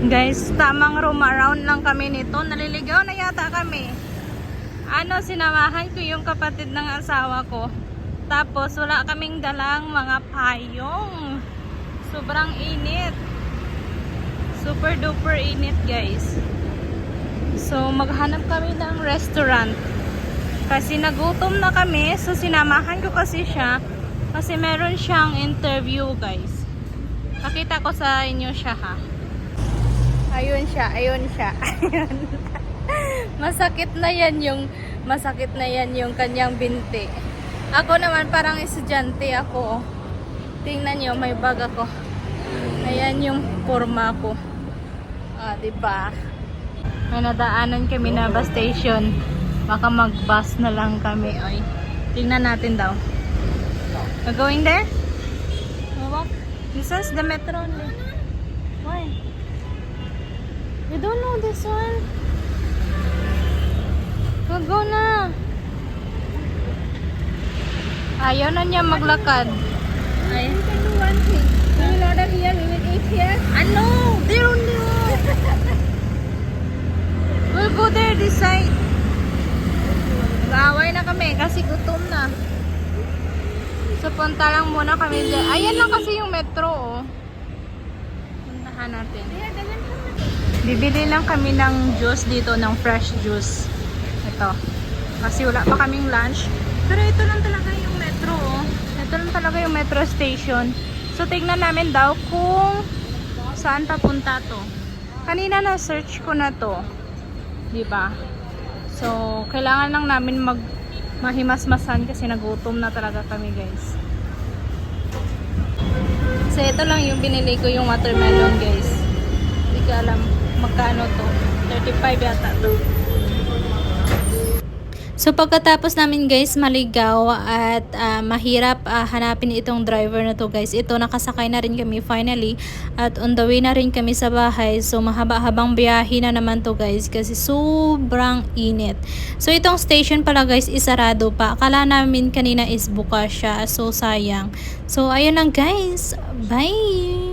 Guys, tamang roam around lang kami nito. Naliligaw na yata kami. Sinamahan ko yung kapatid ng asawa ko. Tapos, wala kaming dalang mga payong. Sobrang init. Super duper init, guys. So, maghanap kami ng restaurant. Kasi nagutom na kami. So, sinamahan ko kasi siya. Kasi meron siyang interview, guys. Pakita ko sa inyo siya, ha. Ayun siya. Ayun. Masakit na yan yung kanyang binti. Ako naman parang estudyante ako. Tingnan niyo, may bag ako. Ayan yung forma ko. Diba? May nadaanan kami na bus station. Baka mag-bus na lang kami. Oy. Tingnan natin daw. We're going there? This is the metro. Why? You don't know this one? Go na. Ayaw na niya maglakad. Ay. We can do one thing. We will order here, we will eat here. Ano? There only. We'll go there this side. Mag-away na kami kasi gutom na. So punta lang muna kami dyan. Ayan lang kasi yung metro, oh. Puntahan natin. Bibili lang kami ng juice dito, ng fresh juice. Ito. Kasi wala pa kaming lunch. Pero ito lang talaga yung metro, oh. Ito lang talaga yung metro station. So tignan namin daw kung saan papunta to. Kanina na-search ko na to. Diba? So, kailangan lang namin mahimasmasan kasi nagutom na talaga kami, guys. So, ito lang yung binili ko, yung watermelon, guys. Hindi ko alam magkano to. 35 yata to. So pagkatapos namin guys maligaw at mahirap hanapin itong driver na to guys. Ito nakasakay na rin kami finally at on the way na rin kami sa bahay. So mahaba-habang biyahe na naman to guys kasi sobrang init. So itong station pala guys isarado pa. Akala namin kanina is bukas siya. So sayang. So ayun lang guys. Bye!